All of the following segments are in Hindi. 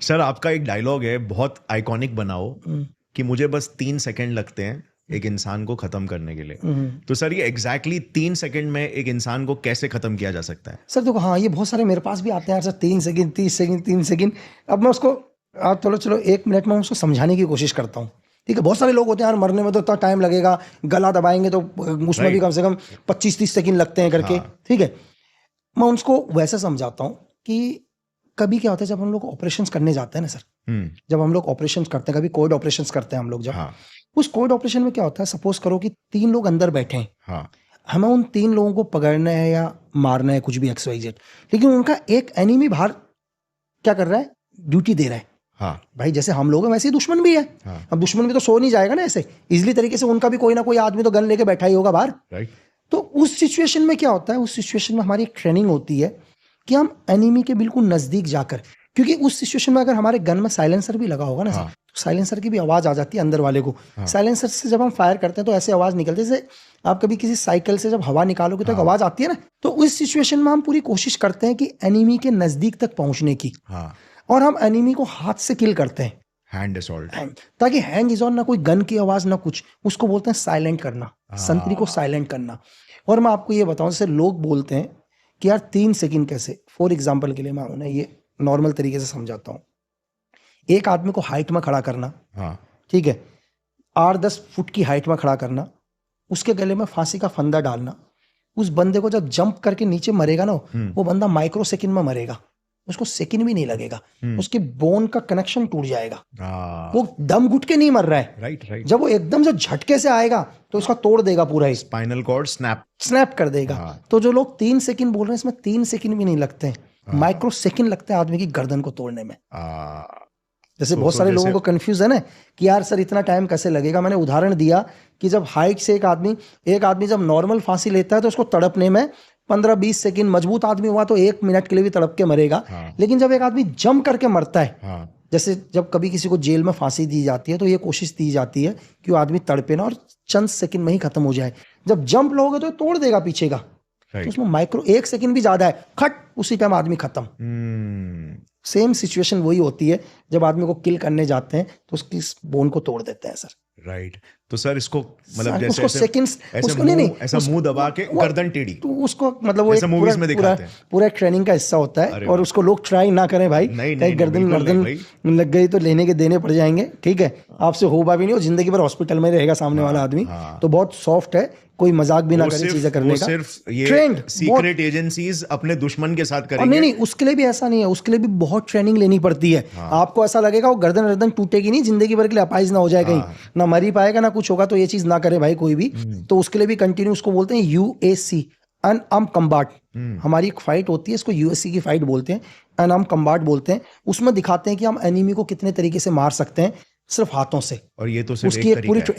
सर आपका एक डायलॉग है बहुत आइकॉनिक बनाओ कि मुझे बस 3 सेकंड लगते हैं एक इंसान को खत्म करने के लिए। तो सर ये एग्जैक्टली 3 सेकंड में एक इंसान को कैसे खत्म किया जा सकता है? सर देखो, हाँ ये बहुत सारे मेरे पास भी आते हैं यार सर, 3 सेकंड 30 सेकंड 3 सेकंड। अब मैं उसको चलो 1 मिनट में उसको समझाने की कोशिश करता हूँ। ठीक है, बहुत सारे लोग होते हैं यार मरने में तो इतना टाइम लगेगा, गला दबाएंगे तो उसमें भी राइट। कम से कम 25-30 सेकंड लगते हैं करके। हाँ। ठीक है, मैं उसको वैसे समझाता हूँ कि कभी क्या होता है जब हम लोग ऑपरेशंस करने जाते हैं ना सर, जब हम लोग ऑपरेशंस करते हैं, कभी कोविड ऑपरेशंस करते हैं हम लोग, जब हाँ। उस कोविड ऑपरेशन में क्या होता है, सपोज करो कि 3 लोग अंदर बैठे हैं, हाँ। हमें उन 3 लोगों को पकड़ना है या मारना है, कुछ भी XYZ, लेकिन उनका एक एनिमी बाहर क्या कर रहा है, ड्यूटी दे रहा है। हाँ। भाई जैसे हम लोग हैं वैसे ही दुश्मन भी है। हाँ। अब दुश्मन भी तो सो नहीं जाएगा ना ऐसे इजिली तरीके से, उनका भी कोई ना कोई आदमी तो गन लेके बैठा ही होगा बाहर। राइट। तो उस सिचुएशन में क्या होता है, उस सिचुएशन में हमारी एक ट्रेनिंग होती है कि हम एनिमी के बिल्कुल नजदीक जाकर, क्योंकि उस सिचुएशन में अगर हमारे गन में साइलेंसर भी लगा होगा ना हाँ। सर, तो साइलेंसर की भी आवाज आ जाती है अंदर वाले को। हाँ। साइलेंसर से जब हम फायर करते हैं तो ऐसे आवाज निकलती है जैसे आप कभी किसी साइकिल से जब हवा निकालोगे तो एक आवाज आती है ना। तो उस सिचुएशन में हम पूरी कोशिश करते हैं कि एनिमी के नजदीक तक पहुंचने की, हाँ। और हम एनिमी को हाथ से किल करते हैं, हैंड असॉल्ट। ताकि हैंड इज ऑन, ना कोई गन की आवाज ना कुछ, उसको बोलते हैं साइलेंट करना, संतरी को साइलेंट करना। और मैं आपको ये बताऊं, जैसे लोग बोलते हैं कि यार 3 सेकंड कैसे, फॉर एग्जाम्पल के लिए मैं उन्हें ये नॉर्मल तरीके से समझाता हूँ। एक आदमी को हाइट में खड़ा करना, हाँ। ठीक है, 8-10 फुट की हाइट में खड़ा करना, उसके गले में फांसी का फंदा डालना, उस बंदे को जब जंप करके नीचे मरेगा ना, वो बंदा माइक्रो सेकंड में मरेगा, उसको सेकंड भी नहीं लगेगा, उसके बोन का कनेक्शन टूट जाएगा, वो दम घुट के नहीं मर रहा है। राइट। राइट। जब वो एकदम से झटके से आएगा तो इसका तोड़ देगा पूरा ही, स्पाइनल कॉर्ड स्नैप कर देगा। तो जो लोग 3 सेकंड बोल रहे हैं, इसमें 3 सेकंड भी नहीं लगते हैं, माइक्रो सेकंड लगते हैं आदमी की गर्दन को तोड़ने में। जैसे बहुत सारे लोगों को कंफ्यूज है ना कि यार सर इतना टाइम कैसे लगेगा। मैंने उदाहरण दिया कि जब हाइट से एक आदमी जब नॉर्मल फांसी लेता है तो उसको तड़पने में 15-20 सेकंड, मजबूत आदमी हुआ तो 1 मिनट के लिए भी तड़प के मरेगा। लेकिन जब एक आदमी जंप करके मरता है, जैसे जब कभी किसी को जेल में फांसी दी जाती है तो ये कोशिश दी जाती है कि वो आदमी तड़पे ना और चंद सेकंड में ही खत्म हो जाए। जब जंप लोगे तो तोड़ देगा पीछे का, तो उसमें माइक्रो 1 सेकंड भी ज्यादा है, खट उसी टाइम आदमी खत्म। सेम सिचुएशन वही होती है जब आदमी को किल करने जाते हैं तो उसकी बोन को तोड़ देते हैं सर। राइट। तो सर इसको मतलब जैसे उसको सेकंड्स, उसको नहीं ऐसा मुंह दबा के गर्दन टेढ़ी, तो उसको मतलब वो ऐसा मूवीज में दिखाते हैं, पूरा ट्रेनिंग का हिस्सा होता है। और उसको लोग ट्राई ना करें भाई, कहीं गर्दन लग गई तो लेने के देने पड़ जाएंगे। ठीक है, आपसे होगा भी नहीं, और जिंदगी भर हॉस्पिटल में रहेगा सामने वाला आदमी। तो बहुत सॉफ्ट है, कोई मजाक भी ना करे चीजें करने का। सिर्फ ये ट्रेंड सीक्रेट एजेंसीज अपने दुश्मन के साथ करेंगे। नहीं, उसके लिए भी ऐसा नहीं है, उसके लिए भी बहुत ट्रेनिंग लेनी पड़ती है। आपको ऐसा लगेगा वो गर्दन टूटेगी नहीं, जिंदगी भर के लिए अपाइज ना हो जाए कहीं, ना मर ही पाएगा ना कुछ होगा, तो ये चीज ना करे भाई कोई भी। तो उसके लिए भी कंटिन्यू, उसको बोलते हैं UAC, अनआर्म्ड कम्बाट। हमारी एक फाइट होती है, इसको UAC की फाइट बोलते हैं, अनआर्म्ड कम्बाट बोलते हैं। उसमें दिखाते हैं कि हम एनिमी को कितने तरीके से मार सकते हैं सिर्फ हाथों से, और ये तो सिर्फ उसकी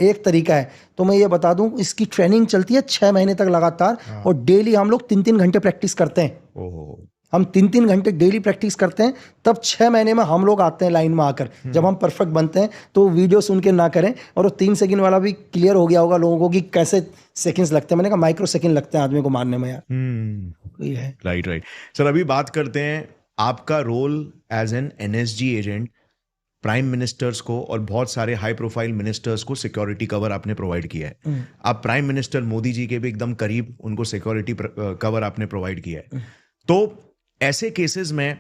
एक तरीका है। तो मैं ये बता दूं, इसकी ट्रेनिंग चलती है 6 महीने तक लगातार, और डेली हम लोग 3-3 घंटे प्रैक्टिस करते हैं। हम 3-3 घंटे डेली प्रैक्टिस करते हैं, तब 6 महीने में हम लोग आते हैं लाइन में आकर। जब हम परफेक्ट बनते हैं तो वीडियो सुन के ना करें, और वो 3 सेकंड वाला भी क्लियर हो गया होगा लोगों को कि कैसे सेकंड्स लगते हैं। मैंने कहा माइक्रो सेकंड लगते हैं आदमी को मारने में यार। ये है। राइट। सर अभी बात करते हैं आपका role as an NSG agent, prime ministers को और बहुत सारे हाई प्रोफाइल मिनिस्टर्स को सिक्योरिटी कवर आपने प्रोवाइड किया है। आप प्राइम मिनिस्टर मोदी जी के भी एकदम करीब उनको सिक्योरिटी कवर आपने प्रोवाइड किया है। तो ऐसे केसेस में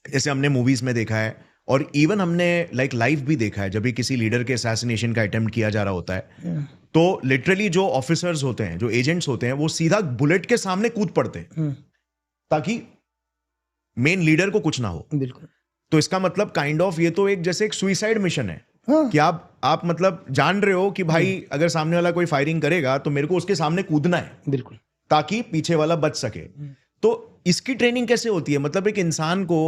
जैसे हमने मूवीज में देखा है, और इवन हमने लाइव भी देखा है, जब भी किसी लीडर के असैसिनेशन का अटेम्प्ट किया जा रहा होता है, तो लिटरली जो ऑफिसर्स होते हैं, जो एजेंट्स होते हैं, वो सीधा बुलेट के सामने कूद पड़ते हैं ताकि मेन लीडर को कुछ ना हो। बिल्कुल। तो इसका मतलब काइंड ऑफ ये तो एक जैसे एक सुइसाइड मिशन है कि आप मतलब जान रहे हो कि भाई अगर सामने वाला कोई फायरिंग करेगा तो मेरे को उसके सामने कूदना है, बिल्कुल, ताकि पीछे वाला बच सके। तो इसकी ट्रेनिंग कैसे होती है? मतलब एक इंसान को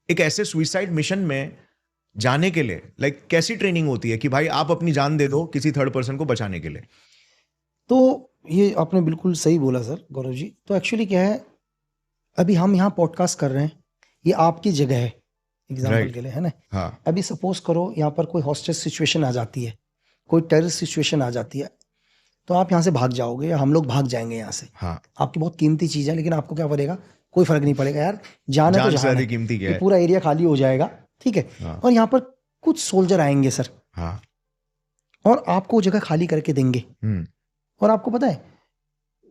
एक ऐसे सुइसाइड मिशन में जाने के लिए कैसी ट्रेनिंग होती है कि भाई आप अपनी जान दे दो किसी थर्ड पर्सन को बचाने के लिए? तो ये आपने बिल्कुल सही बोला सर गौरव जी। तो एक्चुअली क्या है, अभी हम यहाँ पॉडकास्ट कर रहे हैं, ये आपकी जगह है एग्जाम्पल के लिए, है ना। हाँ। अभी सपोज करो यहाँ पर कोई हॉस्टेज सिचुएशन आ जाती है, कोई टेररिस्ट सिचुएशन आ जाती है, तो आप यहाँ से भाग जाओगे या हम लोग भाग जाएंगे यहाँ से। हाँ। आपकी बहुत कीमती चीज़ है, लेकिन आपको क्या पड़ेगा, कोई फर्क नहीं पड़ेगा यार, जान है तो जान है, कीमती क्या है, पूरा एरिया खाली हो जाएगा, ठीक है। हाँ। और यहाँ पर कुछ सोल्जर आएंगे सर, हाँ। और आपको वो जगह खाली करके देंगे, और आपको पता है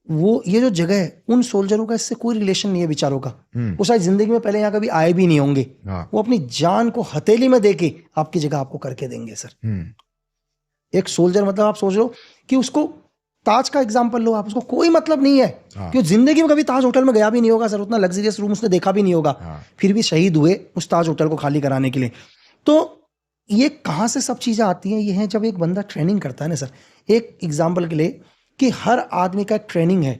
वो ये जो जगह है उन सोल्जरों का इससे कोई रिलेशन नहीं है बेचारों का, वो शायद जिंदगी में पहले यहाँ कभी आए भी नहीं होंगे, वो अपनी जान को हथेली में देके आपकी जगह आपको करके देंगे सर। एक सोल्जर मतलब आप सोच लो कि उसको ताज का एग्जांपल लो आप, उसको कोई मतलब नहीं है कि जिंदगी में कभी ताज होटल में गया भी नहीं होगा सर, उतना लग्जरियस रूम उसने देखा भी नहीं होगा, फिर भी शहीद हुए उस ताज होटल को खाली कराने के लिए। तो ये कहाँ से सब चीजें आती हैं, ये है जब एक बंदा ट्रेनिंग करता है ना सर। एक एग्जाम्पल के लिए कि हर आदमी का एक ट्रेनिंग है,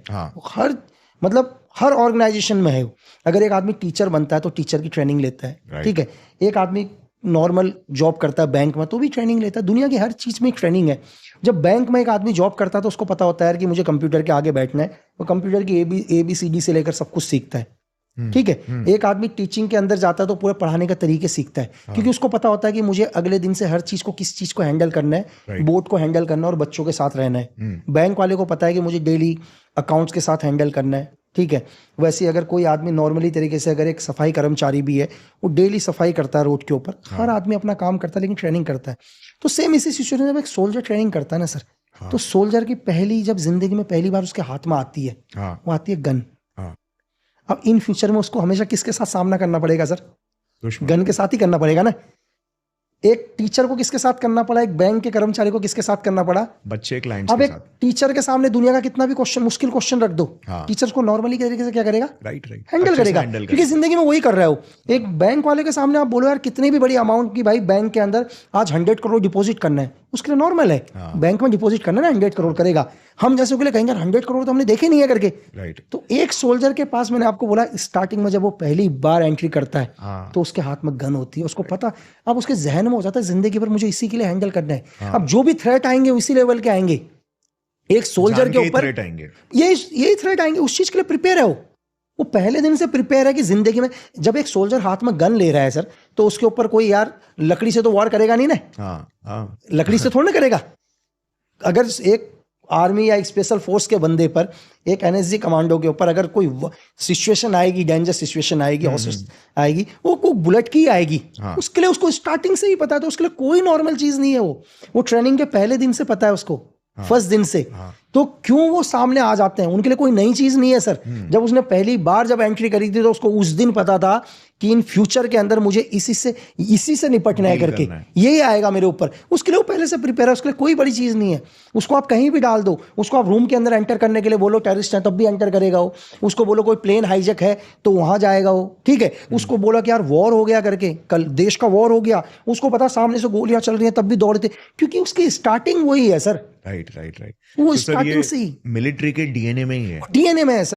हर मतलब हर ऑर्गेनाइजेशन में है। अगर एक आदमी टीचर बनता है तो टीचर की ट्रेनिंग लेता है, ठीक है। एक आदमी नॉर्मल जॉब करता है बैंक में तो भी ट्रेनिंग लेता है, दुनिया की हर चीज में एक ट्रेनिंग है। जब बैंक में एक आदमी जॉब करता है तो उसको पता होता है कि मुझे कंप्यूटर के आगे बैठना है, वो कंप्यूटर की ABCD से लेकर सब कुछ सीखता है, ठीक है। एक आदमी टीचिंग के अंदर जाता है तो पूरे पढ़ाने का तरीके सीखता है, क्योंकि उसको पता होता है कि मुझे अगले दिन से हर चीज को, किस चीज को हैंडल करना है, बोर्ड को हैंडल करना है और बच्चों के साथ रहना है। बैंक वाले को पता है कि मुझे डेली अकाउंट्स के साथ हैंडल करना है, ठीक है। वैसे अगर कोई आदमी नॉर्मली तरीके से, अगर एक सफाई कर्मचारी भी है, वो डेली सफाई करता है रोड के ऊपर, हर आदमी अपना काम करता है लेकिन ट्रेनिंग करता है। तो सेम इसी सिचुएशन में जब एक सोल्जर ट्रेनिंग करता है ना सर, तो सोल्जर की पहली, जब जिंदगी में पहली बार उसके हाथ में आती है, वो आती है गन। अब इन फ्यूचर में उसको हमेशा किसके साथ सामना करना पड़ेगा सर? गन के साथ ही करना पड़ेगा ना। एक टीचर को किसके साथ करना पड़ा, एक बैंक के कर्मचारी को किसके साथ करना पड़ा? बच्चे क्लाइंट्स अब के एक साथ। टीचर के सामने दुनिया का कितना भी मुश्किल क्वेश्चन रख दो, टीचर को नॉर्मली तरीके से क्या करेगा? हैंडल करेगा, क्योंकि जिंदगी में वही कर रहे हो। एक बैंक वाले के सामने आप बोलो यार कितनी भी बड़ी अमाउंट की, भाई बैंक के अंदर आज 100 करोड़ डिपॉजिट करना है, उसके लिए नॉर्मल है, बैंक में डिपॉजिट करना ना 100 करोड़ करेगा। हम जैसे के लिए कहेंगे 100 करोड़ तो हमने देखे नहीं है करके। तो एक सोल्जर के पास, मैंने आपको बोला स्टार्टिंग में जब वो पहली बार एंट्री करता है तो उसके हाथ में गन होती है, उसको पता, अब उसके जहन में हो जाता है जिंदगी भर मुझे इसी के लिए हैंडल करना है। अब जो भी थ्रेट आएंगे उसी लेवल के आएंगे, एक सोल्जर के ऊपर यही थ्रेट आएंगे, उस चीज के लिए प्रिपेयर है वो पहले दिन से प्रिपेयर है कि जिंदगी में जब एक सोल्जर हाथ में गन ले रहा है सर, तो उसके ऊपर कोई यार लकड़ी से तो वार करेगा नहीं ना, लकड़ी से थोड़ा ना करेगा। अगर एक आर्मी या एक स्पेशल फोर्स के बंदे पर, एक NSG कमांडो के ऊपर अगर कोई सिचुएशन आएगी, डेंजर सिचुएशन आएगी, आएगी, वो बुलेट की आएगी, उसके लिए उसको स्टार्टिंग से ही पता है, तो उसके लिए कोई नॉर्मल चीज नहीं है। वो ट्रेनिंग के पहले दिन से पता है उसको, फर्स्ट दिन से। तो क्यों वो सामने आ जाते हैं, उनके लिए कोई नई चीज नहीं है सर। जब उसने पहली बार जब एंट्री करी थी तो उसको उस दिन पता था कि इन फ्यूचर के अंदर मुझे इसी से निपटना है करके, यही आएगा मेरे ऊपर। उसके लिए वो पहले से प्रिपेयर है, उसके लिए कोई बड़ी चीज नहीं है। उसको आप कहीं भी डाल दो, उसको आप रूम के अंदर एंटर करने के लिए बोलो टेररिस्ट है तब भी एंटर करेगा वो, उसको बोलो कोई प्लेन हाईजैक है तो वहां जाएगा वो, ठीक है। उसको बोला कि यार वॉर हो गया करके, कल देश का वॉर हो गया, उसको पता सामने से गोलियां चल रही हैं तब भी दौड़ते, क्योंकि उसकी स्टार्टिंग वही है सर। राइट। वो स्टार्टिंग से ही मिलिट्री के DNA में ही है, DNA में है सर।